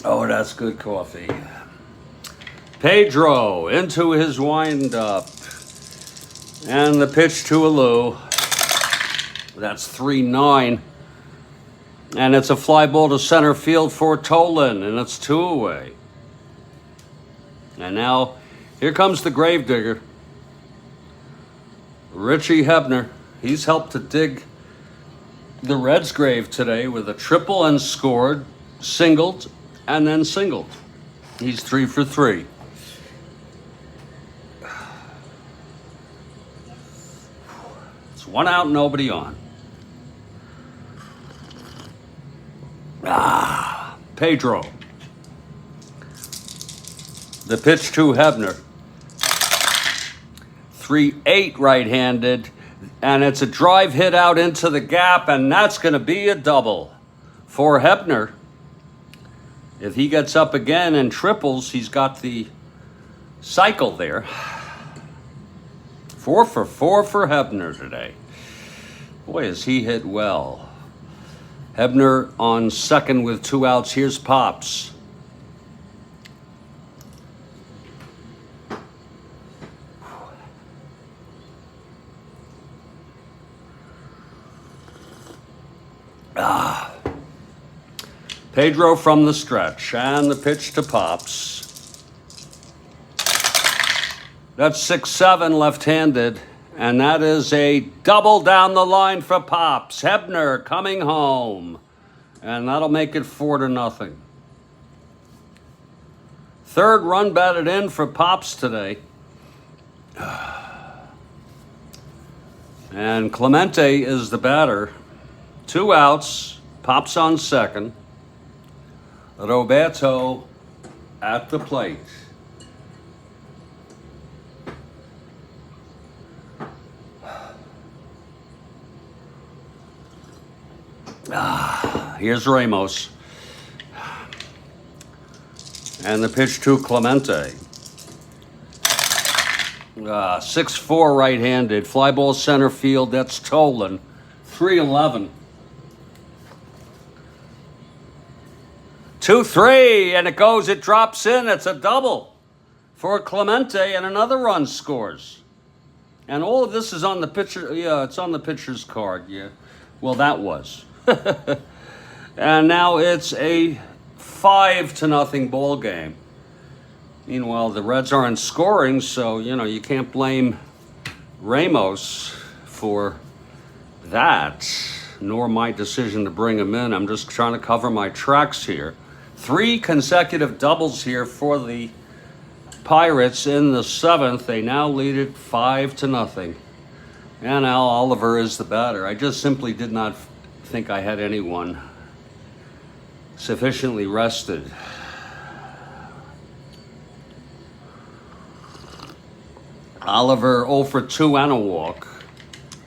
Oh, that's good coffee. Pedro into his wind-up. And the pitch to Alou. That's 3-9. And it's a fly ball to center field for Tolan, and it's 2 away. And now, here comes the gravedigger. Richie Hebner. He's helped to dig the Reds' grave today with a triple and scored, singled, and then singled. He's 3 for 3. It's 1 out, nobody on. Pedro. The pitch to Hebner. 3-8 right-handed, and it's a drive hit out into the gap, and that's going to be a double for Hebner. If he gets up again and triples, he's got the cycle there. 4 for 4 for Hebner today. Boy, has he hit well. Hebner on second with 2 outs. Here's Pops. Pedro from the stretch, and the pitch to Pops. That's 6-7 left-handed, and that is a double down the line for Pops. Hebner coming home, and that'll make it 4-0. Third run batted in for Pops today. And Clemente is the batter. 2 outs, Pops on second. Roberto at the plate. Here's Ramos. And the pitch to Clemente. 6-4 right-handed. Fly ball center field. That's Tolan. 3-11. 2-3, and it drops in. It's a double for Clemente, and another run scores. And all of this is on the pitcher. Yeah, it's on the pitcher's card. Yeah, well, that was. And now it's a 5-0 ball game. Meanwhile, the Reds aren't scoring, so you can't blame Ramos for that, nor my decision to bring him in. I'm just trying to cover my tracks here. 3 consecutive doubles here for the Pirates in the 7th. They now lead it 5-0. And Al Oliver is the batter. I just simply did not think I had anyone sufficiently rested. Oliver 0 for 2 and a walk.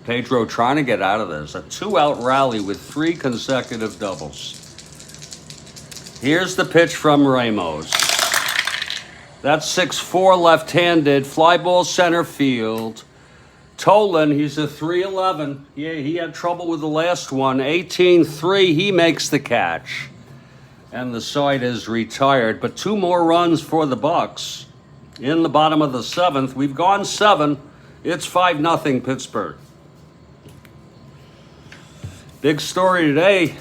Pedro trying to get out of this. A 2-out rally with 3 consecutive doubles. Here's the pitch from Ramos. That's 6-4 left-handed. Fly ball center field. Tolan, he's a 3-11. Yeah, he had trouble with the last one. 18-3, he makes the catch. And the side is retired. But 2 more runs for the Bucks. In the bottom of the 7th. We've gone 7. It's 5-0 Pittsburgh. Big story today.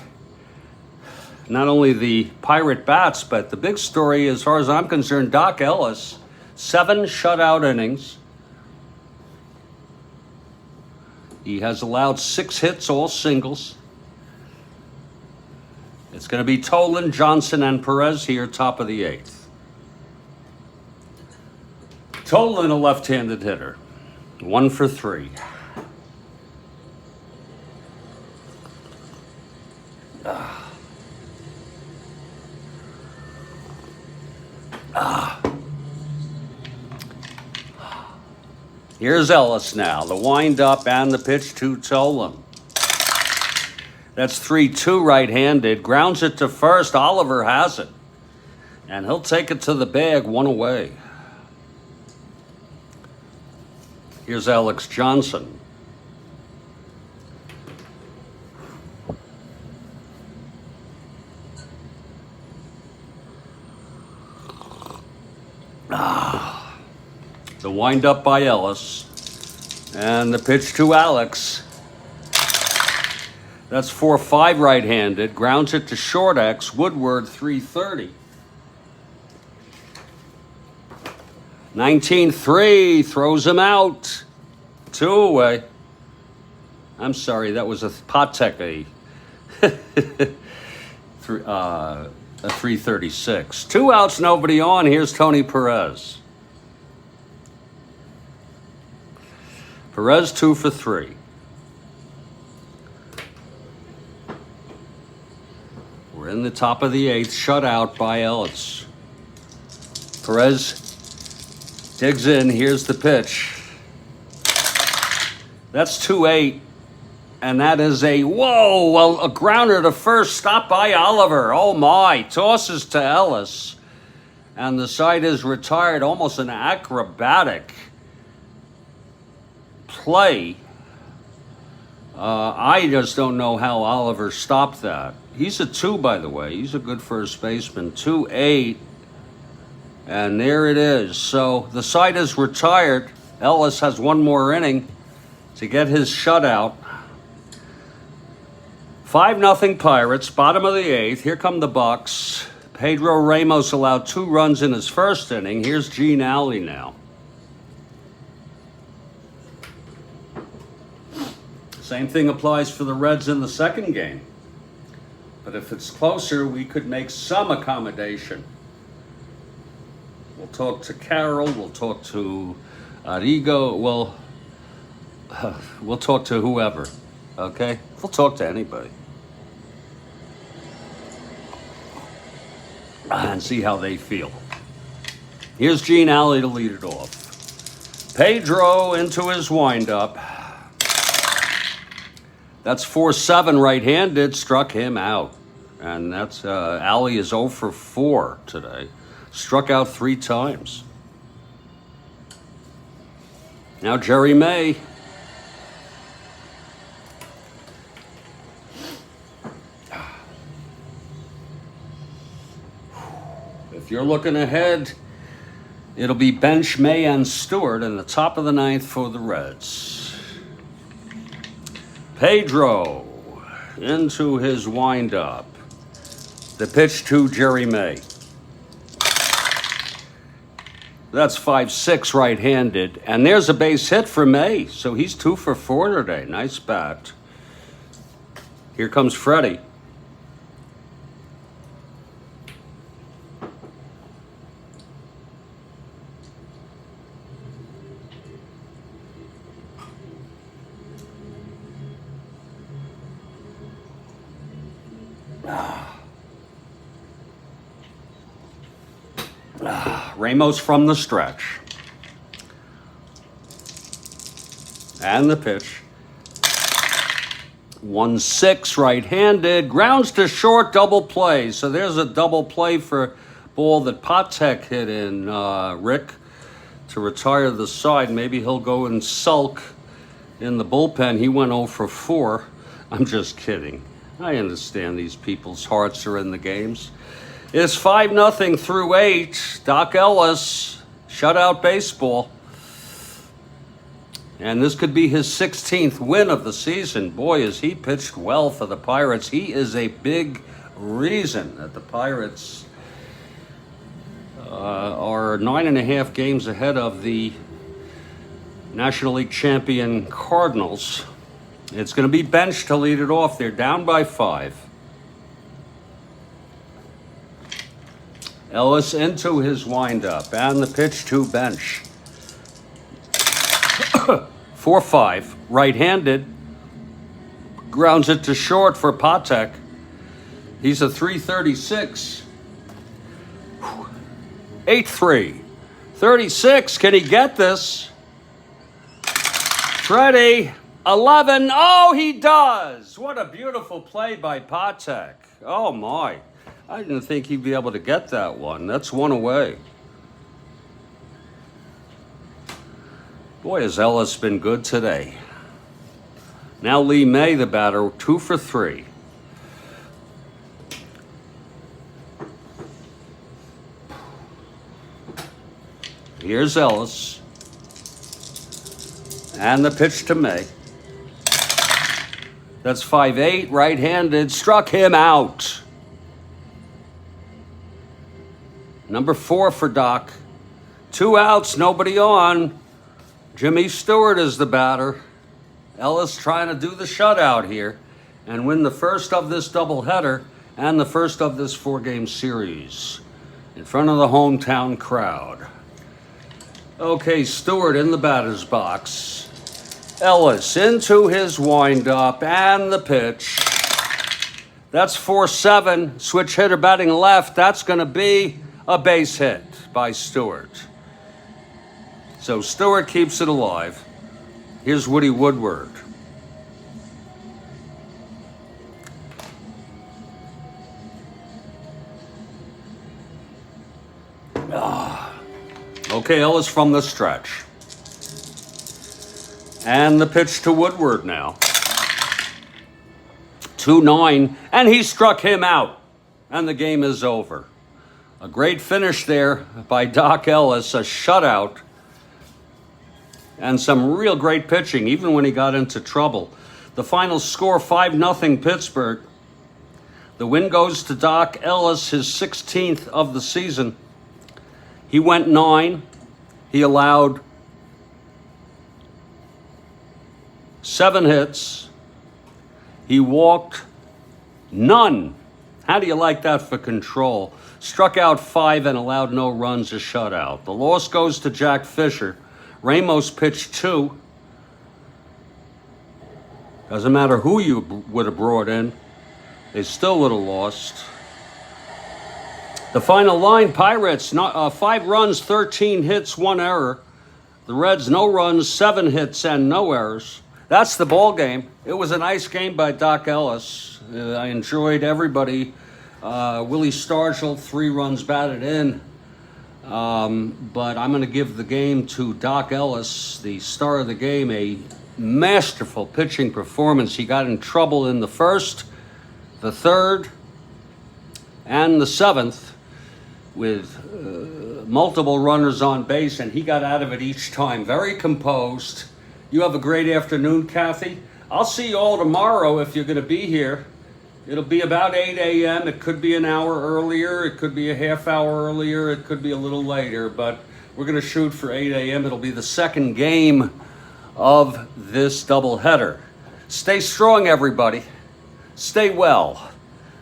Not only the Pirate bats, but the big story, as far as I'm concerned, Doc Ellis, 7 shutout innings. He has allowed 6 hits, all singles. It's going to be Tolan, Johnson, and Perez here, top of the 8th. Tolan, a left-handed hitter, 1 for 3. Here's Ellis now, the wind-up and the pitch to Tolan. That's 3-2 right-handed. Grounds it to first. Oliver has it. And he'll take it to the bag, one away. Here's Alex Johnson. The wind-up by Ellis. And the pitch to Alex. That's 4-5 right-handed. Grounds it to short X. Woodward, 330. 19-3. Throws him out. 2 away. I'm sorry, that was a Patek a 336. 2 outs, nobody on. Here's Tony Perez. Perez 2 for 3. We're in the top of the 8th, shut out by Ellis. Perez digs in, here's the pitch. That's 2-8, and that is a grounder to first, stop by Oliver. Oh my, tosses to Ellis, and the side is retired. Almost an acrobatic play. I just don't know how Oliver stopped that. He's a 2, by the way. He's a good first baseman. 2-8. And there it is. So the side is retired. Ellis has one more inning to get his shutout. 5-0 Pirates, bottom of the 8th. Here come the Bucks. Pedro Ramos allowed 2 runs in his first inning. Here's Gene Alley now. Same thing applies for the Reds in the second game. But if it's closer, we could make some accommodation. We'll talk to Carroll. We'll talk to Arrigo. We'll talk to whoever. Okay? We'll talk to anybody. And see how they feel. Here's Gene Alley to lead it off. Pedro into his windup. That's 4-7 right-handed, struck him out. And that's Alley is 0 for 4 today. Struck out 3 times. Now Jerry May. If you're looking ahead, it'll be bench May and Stewart in the top of the 9th for the Reds. Pedro into his windup. The pitch to Jerry May. That's 5-6 right-handed. And there's a base hit for May. So he's 2 for 4 today. Nice bat. Here comes Freddie. Ramos from the stretch. And the pitch. 1-6 right-handed. Grounds to short, double play. So there's a double play for ball that Patek hit in, Rick, to retire the side. Maybe he'll go and sulk in the bullpen. He went 0 for 4. I'm just kidding. I understand these people's hearts are in the games. It's 5-0 through 8. Doc Ellis, shutout baseball. And this could be his 16th win of the season. Boy, has he pitched well for the Pirates. He is a big reason that the Pirates are 9.5 games ahead of the National League champion Cardinals. It's going to be Bench to lead it off. They're down by 5. Ellis into his windup, and the pitch to Bench. 4-5, right-handed. Grounds it to short for Patek. He's a 336. 8-3. 36, can he get this? Freddie, 11. Oh, he does. What a beautiful play by Patek. Oh, my. I didn't think he'd be able to get that one. That's one away. Boy, has Ellis been good today. Now Lee May, the batter, 2 for 3. Here's Ellis. And the pitch to May. That's 5-8, right-handed, struck him out. Number 4 for Doc. 2 outs, nobody on. Jimmy Stewart is the batter. Ellis trying to do the shutout here and win the first of this doubleheader and the first of this 4-game series in front of the hometown crowd. Okay, Stewart in the batter's box. Ellis into his windup and the pitch. That's 4-7. Switch hitter batting left. That's going to be a base hit by Stewart. So Stewart keeps it alive. Here's Woody Woodward. Okay, Ellis from the stretch. And the pitch to Woodward now. 2-9, and he struck him out. And the game is over. A great finish there by Doc Ellis, a shutout. And some real great pitching, even when he got into trouble. The final score, 5-0 Pittsburgh. The win goes to Doc Ellis, his 16th of the season. He went 9. He allowed 7 hits. He walked none. How do you like that for control? Struck out 5 and allowed no runs, a shutout. The loss goes to Jack Fisher. Ramos pitched 2. Doesn't matter who you would have brought in. They still would have lost. The final line, Pirates, 5 runs, 13 hits, 1 error. The Reds, no runs, 7 hits, and no errors. That's the ball game. It was a nice game by Doc Ellis. I enjoyed everybody. Willie Stargell, 3 runs batted in. But I'm going to give the game to Doc Ellis, the star of the game, a masterful pitching performance. He got in trouble in the first, the third, and the 7th with multiple runners on base, and he got out of it each time. Very composed. You have a great afternoon, Kathy. I'll see you all tomorrow if you're going to be here. It'll be about 8 a.m. It could be an hour earlier. It could be a half hour earlier. It could be a little later, but we're going to shoot for 8 a.m. It'll be the second game of this doubleheader. Stay strong, everybody. Stay well,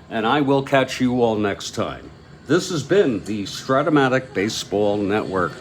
and I will catch you all next time. This has been the Strat-O-Matic Baseball Network.